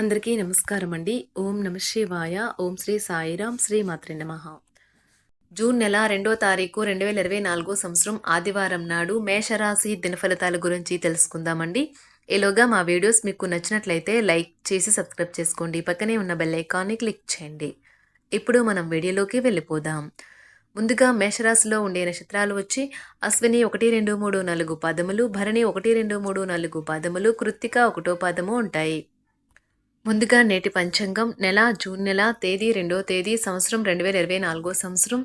అందరికీ నమస్కారం అండి. ఓం నమ శివాయ. ఓం శ్రీ సాయిరాం. శ్రీ మాత్రే నమః. జూన్ నెల 2వ తారీఖు 2024 సంవత్సరం ఆదివారం నాడు మేషరాశి దినఫలితాల గురించి తెలుసుకుందామండి. ఈలోగా మా వీడియోస్ మీకు నచ్చినట్లయితే లైక్ చేసి సబ్స్క్రైబ్ చేసుకోండి. పక్కనే ఉన్న బెల్ ఐకాన్ని క్లిక్ చేయండి. ఇప్పుడు మనం వీడియోలోకి వెళ్ళిపోదాం. ముందుగా మేషరాశిలో ఉండే నక్షత్రాలు వచ్చి అశ్విని 1, 2, 3, 4 పాదములు, భరణి 1, 2, 3, 4 పాదములు, కృత్తిక 1వ పాదము ఉంటాయి. ముందుగా నేటి పంచాంగం నెల జూన్ నెల తేదీ 2వ తేదీ సంవత్సరం 2024 సంవత్సరం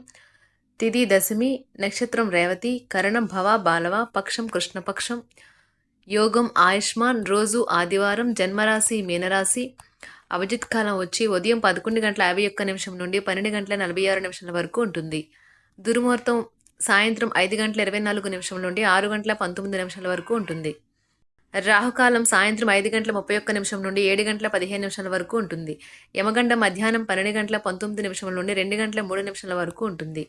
తిథి దశమి నక్షత్రం రేవతి కరణం భవ బాలవ పక్షం కృష్ణపక్షం యోగం ఆయుష్మాన్ రోజు ఆదివారం జన్మరాశి మీనరాశి అభిజిత్ కాలం వచ్చి ఉదయం 11:51 నుండి 12:46 వరకు ఉంటుంది. దుర్ముహూర్తం సాయంత్రం 5:24 నుండి 6:19 వరకు ఉంటుంది. రాహుకాలం సాయంత్రం 5:31 నుండి 7:15 వరకు ఉంటుంది. యమగండ మధ్యాహ్నం 12:19 నుండి 2:03 వరకు ఉంటుంది.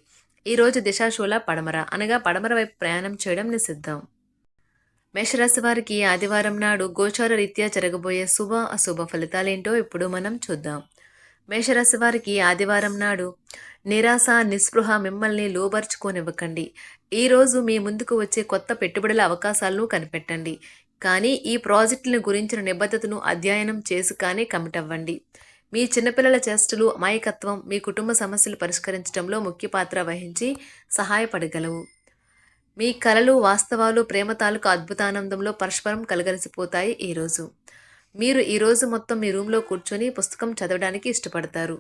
ఈరోజు దిశాశూల పడమర అనగా పడమర వైపు ప్రయాణం చేయడం నిషిద్ధం. మేషరాశి వారికి ఆదివారం నాడు గోచార రీత్యా జరగబోయే శుభ అశుభ ఫలితాలేంటో ఇప్పుడు మనం చూద్దాం. మేషరాశి వారికి ఆదివారం నాడు నిరాశ నిస్పృహ మిమ్మల్ని లోబర్చుకోనివ్వకండి. ఈరోజు మీ ముందుకు వచ్చే కొత్త పెట్టుబడుల అవకాశాలను కనిపెట్టండి. కానీ ఈ ప్రాజెక్టుల గురించిన నిబద్ధతను అధ్యయనం చేసి కానీ కమిట్ అవ్వండి. మీ చిన్నపిల్లల చేష్టలు అమాయకత్వం మీ కుటుంబ సమస్యలు పరిష్కరించడంలో ముఖ్య పాత్ర వహించి సహాయపడగలవు. మీ కలలు వాస్తవాలు ప్రేమ తాలూకు అద్భుతానందంలో పరస్పరం కలగలిసిపోతాయి. మీరు ఈరోజు మొత్తం మీ రూమ్లో కూర్చొని పుస్తకం చదవడానికి ఇష్టపడతారు.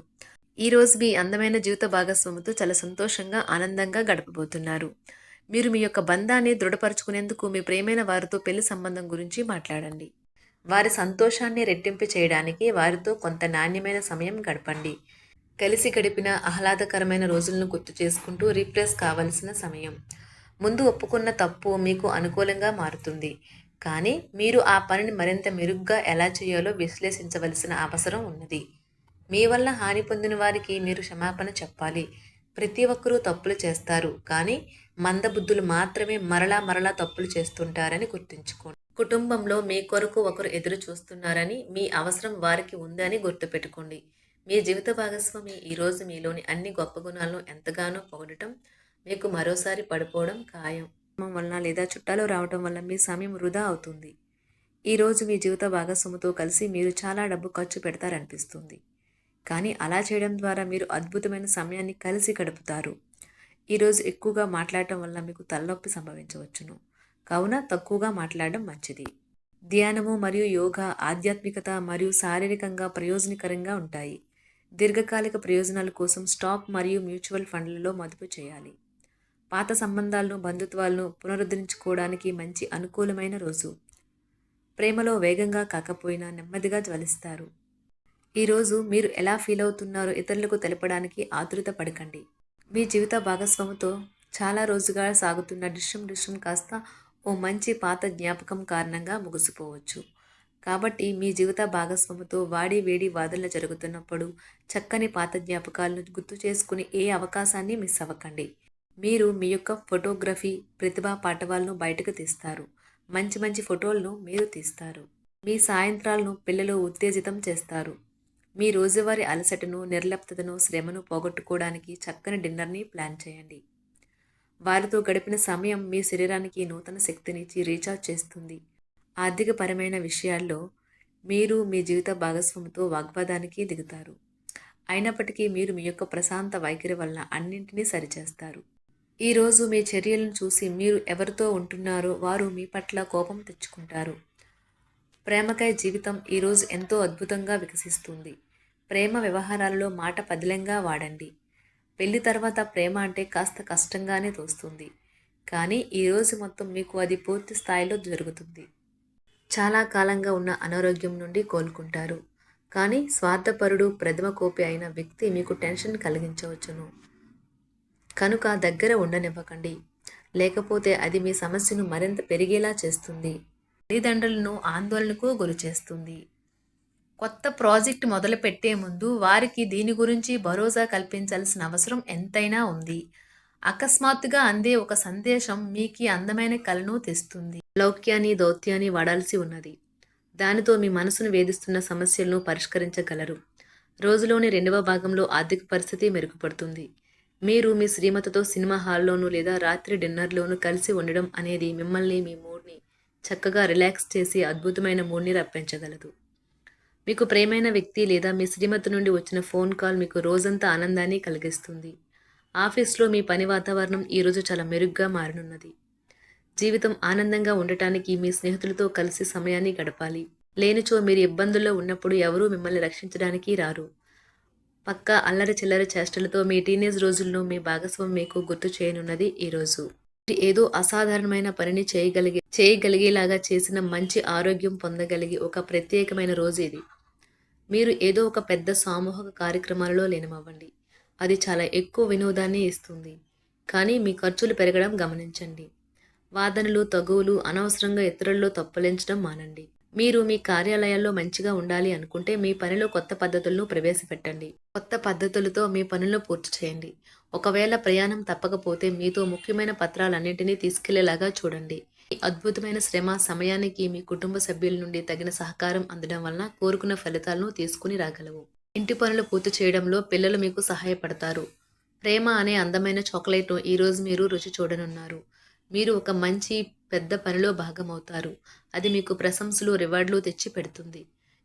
ఈరోజు మీ అందమైన జీవిత భాగస్వామితో చాలా సంతోషంగా ఆనందంగా గడపబోతున్నారు. మీరు మీ యొక్క బంధాన్ని దృఢపరచుకునేందుకు మీ ప్రియమైన వారితో పెళ్లి సంబంధం గురించి మాట్లాడండి. వారి సంతోషాన్ని రెట్టింపు చేయడానికి వారితో కొంత నాణ్యమైన సమయం గడపండి. కలిసి గడిపిన ఆహ్లాదకరమైన రోజులను గుర్తు చేసుకుంటూ రిఫ్రెష్ కావలసిన సమయం. ముందు ఒప్పుకున్న తప్పు మీకు అనుకూలంగా మారుతుంది. కానీ మీరు ఆ పనిని మరింత మెరుగ్గా ఎలా చేయాలో విశ్లేషించవలసిన అవసరం ఉన్నది. మీ వల్ల హాని పొందిన వారికి మీరు క్షమాపణ చెప్పాలి. ప్రతి ఒక్కరూ తప్పులు చేస్తారు, కానీ మందబుద్ధులు మాత్రమే మరలా తప్పులు చేస్తుంటారని గుర్తుంచుకోండి. కుటుంబంలో మీ కొరకు ఒకరు ఎదురు చూస్తున్నారని, మీ అవసరం వారికి ఉందని గుర్తుపెట్టుకోండి. మీ జీవిత భాగస్వామి ఈరోజు మీలోని అన్ని గొప్ప గుణాలను ఎంతగానో పొగడటం మీకు మరోసారి పడిపోవడం ఖాయం. వలన లేదా చుట్టాలు రావటం వల్ల మీ సమయం వృధా అవుతుంది. ఈరోజు మీ జీవిత భాగస్వామితో కలిసి మీరు చాలా డబ్బు ఖర్చు పెడతారనిపిస్తుంది. కానీ అలా చేయడం ద్వారా మీరు అద్భుతమైన సమయాన్ని కలిసి గడుపుతారు. ఈరోజు ఎక్కువగా మాట్లాడటం వల్ల మీకు తలనొప్పి సంభవించవచ్చును. కావున తక్కువగా మాట్లాడడం మంచిది. ధ్యానము మరియు యోగా ఆధ్యాత్మికత మరియు శారీరకంగా ప్రయోజనకరంగా ఉంటాయి. దీర్ఘకాలిక ప్రయోజనాల కోసం స్టాక్ మరియు మ్యూచువల్ ఫండ్లలో మదుపు చేయాలి. పాత సంబంధాలను బంధుత్వాలను పునరుద్ధరించుకోవడానికి మంచి అనుకూలమైన రోజు. ప్రేమలో వేగంగా కాకపోయినా నెమ్మదిగా జ్వలిస్తారు. ఈరోజు మీరు ఎలా ఫీల్ అవుతున్నారో ఇతరులకు తెలపడానికి ఆతురత పడకండి. మీ జీవిత భాగస్వామితో చాలా రోజుగా సాగుతున్న డిష్యం కాస్త ఓ మంచి పాత జ్ఞాపకం కారణంగా ముగిసిపోవచ్చు. కాబట్టి మీ జీవిత భాగస్వామితో వాడి వేడి వాదనలు జరుగుతున్నప్పుడు చక్కని పాత జ్ఞాపకాలను గుర్తు చేసుకుని ఏ అవకాశాన్ని మిస్ అవ్వకండి. మీరు మీ యొక్క ఫోటోగ్రఫీ ప్రతిభా పాటవాలను బయటకు తీస్తారు. మంచి ఫోటోలను మీరు తీస్తారు. మీ సాయంత్రాలను పిల్లలు ఉత్తేజితం చేస్తారు. మీ రోజువారీ అలసటను నిర్లిప్తతను శ్రమను పోగొట్టుకోవడానికి చక్కని డిన్నర్ని ప్లాన్ చేయండి. వారితో గడిపిన సమయం మీ శరీరానికి నూతన శక్తినిచ్చి రీఛార్జ్ చేస్తుంది. ఆర్థికపరమైన విషయాల్లో మీరు మీ జీవిత భాగస్వామితో వాగ్వాదానికి దిగుతారు. అయినప్పటికీ మీరు మీ యొక్క ప్రశాంత వైఖరి వలన అన్నింటినీ సరిచేస్తారు. ఈరోజు మీ చర్యలను చూసి మీరు ఎవరితో ఉంటున్నారో వారు మీ పట్ల కోపం తెచ్చుకుంటారు. ప్రేమకై జీవితం ఈరోజు ఎంతో అద్భుతంగా వికసిస్తుంది. ప్రేమ వ్యవహారాలలో మాట పదిలంగా వాడండి. పెళ్లి తర్వాత ప్రేమ అంటే కాస్త కష్టంగానే తోస్తుంది, కానీ ఈరోజు మొత్తం మీకు అది పూర్తి స్థాయిలో జరుగుతుంది. చాలా కాలంగా ఉన్న అనారోగ్యం నుండి కోలుకుంటారు. కానీ స్వార్థపరుడు ప్రథమ కోపి అయిన వ్యక్తి మీకు టెన్షన్ కలిగించవచ్చును. కనుక దగ్గర ఉండనివ్వకండి, లేకపోతే అది మీ సమస్యను మరింత పెరిగేలా చేస్తుంది. తల్లిదండ్రులను ఆందోళనకు గురి చేస్తుంది. కొత్త ప్రాజెక్ట్ మొదలు పెట్టే ముందు వారికి దీని గురించి భరోసా కల్పించాల్సిన అవసరం ఎంతైనా ఉంది. అకస్మాత్తుగా అందే ఒక సందేశం మీకు అందమైన కలను తెస్తుంది. లౌక్యాన్ని దౌత్యాన్ని వాడాల్సి ఉన్నది. దానితో మీ మనసును వేధిస్తున్న సమస్యలను పరిష్కరించగలరు. రోజులోని రెండవ భాగంలో ఆర్థిక పరిస్థితి మెరుగుపడుతుంది. మీరు మీ శ్రీమతితో సినిమా హాల్లోనూ లేదా రాత్రి డిన్నర్లోనూ కలిసి ఉండడం అనేది మిమ్మల్ని మీ మూడ్ని చక్కగా రిలాక్స్ చేసి అద్భుతమైన మూడ్ని రప్పించగలదు. మీకు ప్రియమైన వ్యక్తి లేదా మీ శ్రీమతి నుండి వచ్చిన ఫోన్ కాల్ మీకు రోజంతా ఆనందాన్ని కలిగిస్తుంది. ఆఫీస్లో మీ పని వాతావరణం ఈరోజు చాలా మెరుగ్గా మారనున్నది. జీవితం ఆనందంగా ఉండటానికి మీ స్నేహితులతో కలిసి సమయాన్ని గడపాలి. లేనిచో మీరు ఇబ్బందుల్లో ఉన్నప్పుడు ఎవరూ మిమ్మల్ని రక్షించడానికి రారు. పక్కా అల్లరి చిల్లరి చేష్టలతో మీ టీనేజ్ రోజుల్లో మీ భాగస్వామి మీకు గుర్తు చేయనున్నది ఈరోజు. ఏదో అసాధారణమైన పనిని చేయగలిగేలాగా చేసిన మంచి ఆరోగ్యం పొందగలిగి ఒక ప్రత్యేకమైన రోజు ఇది. మీరు ఏదో ఒక పెద్ద సామూహిక కార్యక్రమాలలో లీనమవ్వండి. అది చాలా ఎక్కువ వినోదాన్ని ఇస్తుంది. కానీ మీ ఖర్చులు పెరగడం గమనించండి. వాదనలు తగువులు అనవసరంగా ఇతరుల్లో తప్పులించడం మానండి. మీరు మీ కార్యాలయాల్లో మంచిగా ఉండాలి అనుకుంటే మీ పనిలో కొత్త పద్ధతులను ప్రవేశపెట్టండి. కొత్త పద్ధతులతో మీ పనులను పూర్తి చేయండి. ఒకవేళ ప్రయాణం తప్పకపోతే మీతో ముఖ్యమైన పత్రాలన్నింటినీ తీసుకెళ్లేలాగా చూడండి. ఈ అద్భుతమైన శ్రమ సమయానికి మీ కుటుంబ సభ్యుల నుండి తగిన సహకారం అందడం వలన కోరుకున్న ఫలితాలను తీసుకుని రాగలవు. ఇంటి పనులు పూర్తి చేయడంలో పిల్లలు మీకు సహాయపడతారు. ప్రేమ అనే అందమైన చాక్లెట్ను ఈరోజు మీరు రుచి చూడనున్నారు. మీరు ఒక మంచి పెద్ద పనిలో భాగమవుతారు. అది మీకు ప్రశంసలు రివార్డులు తెచ్చి పెడుతుంది.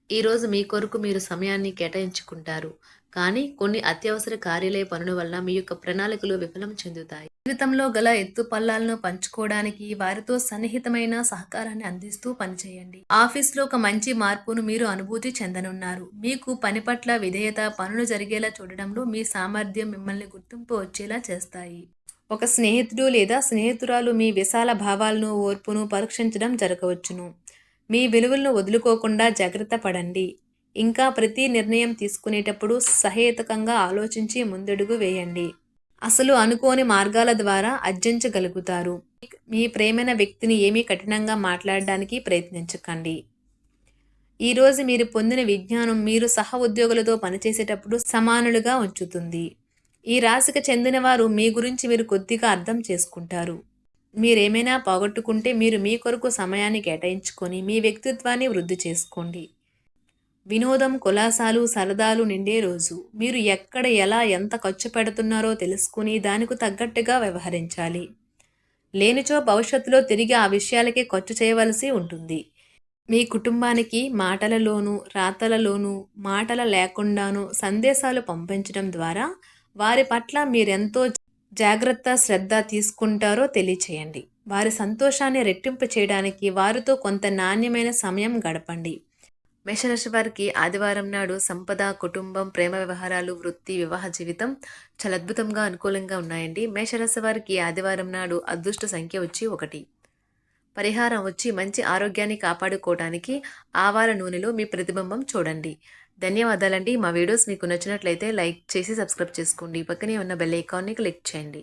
ఈరోజు మీ కొరకు మీరు సమయాన్ని కేటాయించుకుంటారు. కానీ కొన్ని అత్యవసర కార్యాలయ పనుల వల్ల మీ యొక్క ప్రణాళికలు విఫలం చెందుతాయి. జీవితంలో గల ఎత్తు పల్లాలను పంచుకోవడానికి వారితో సన్నిహితమైన సహకారాన్ని అందిస్తూ పనిచేయండి. ఆఫీస్లో ఒక మంచి మార్పును మీరు అనుభూతి చెందనున్నారు. మీకు పని పట్ల విధేయత, పనులు జరిగేలా చూడడంలో మీ సామర్థ్యం మిమ్మల్ని గుర్తింపు వచ్చేలా చేస్తాయి. ఒక స్నేహితుడు లేదా స్నేహితురాలు మీ విశాల భావాలను, ఓర్పును పరీక్షించడం జరగవచ్చును. మీ విలువలను వదులుకోకుండా జాగ్రత్త పడండి. ఇంకా ప్రతి నిర్ణయం తీసుకునేటప్పుడు సహేతుకంగా ఆలోచించి ముందడుగు వేయండి. అసలు అనుకోని మార్గాల ద్వారా అర్జించగలుగుతారు. మీ ప్రేమైన వ్యక్తిని ఏమీ కఠినంగా మాట్లాడడానికి ప్రయత్నించకండి. ఈరోజు మీరు పొందిన విజ్ఞానం మీరు సహ ఉద్యోగులతో పనిచేసేటప్పుడు సమానులుగా ఉంచుతుంది. ఈ రాశికి చెందిన వారు మీ గురించి మీరు కొద్దిగా అర్థం చేసుకుంటారు. మీరేమైనా పోగొట్టుకుంటే మీరు మీ కొరకు సమయాన్ని కేటాయించుకొని మీ వ్యక్తిత్వాన్ని వృద్ధి చేసుకోండి. వినోదం, కులాసాలు, సరదాలు నిండే రోజు. మీరు ఎక్కడ, ఎలా, ఎంత ఖర్చు పెడుతున్నారో తెలుసుకుని దానికి తగ్గట్టుగా వ్యవహరించాలి. లేనిచో భవిష్యత్తులో తిరిగి ఆ విషయాలకే ఖర్చు చేయవలసి ఉంటుంది. మీ కుటుంబానికి మాటలలోనూ, రాతలలోనూ, మాటల లేకుండానూ సందేశాలు పంపించడం ద్వారా వారి పట్ల మీరెంతో జాగ్రత్త, శ్రద్ధ తీసుకుంటారో తెలియచేయండి. వారి సంతోషాన్ని రెట్టింపు చేయడానికి వారితో కొంత నాణ్యమైన సమయం గడపండి. మేషరాశి వారికి ఆదివారం నాడు సంపద, కుటుంబం, ప్రేమ వ్యవహారాలు, వృత్తి, వివాహ జీవితం చాలా అద్భుతంగా అనుకూలంగా ఉన్నాయండి. మేషరాశి వారికి ఆదివారం నాడు అదృష్ట సంఖ్య వచ్చి 1. పరిహారం వచ్చి మంచి ఆరోగ్యాన్ని కాపాడుకోవడానికి ఆవాల నూనెలో మీ ప్రతిబింబం చూడండి. ధన్యవాదాలండి. మా వీడియోస్ మీకు నచ్చినట్లయితే లైక్ చేసి సబ్స్క్రైబ్ చేసుకోండి. పక్కనే ఉన్న బెల్ ఐకాన్ని క్లిక్ చేయండి.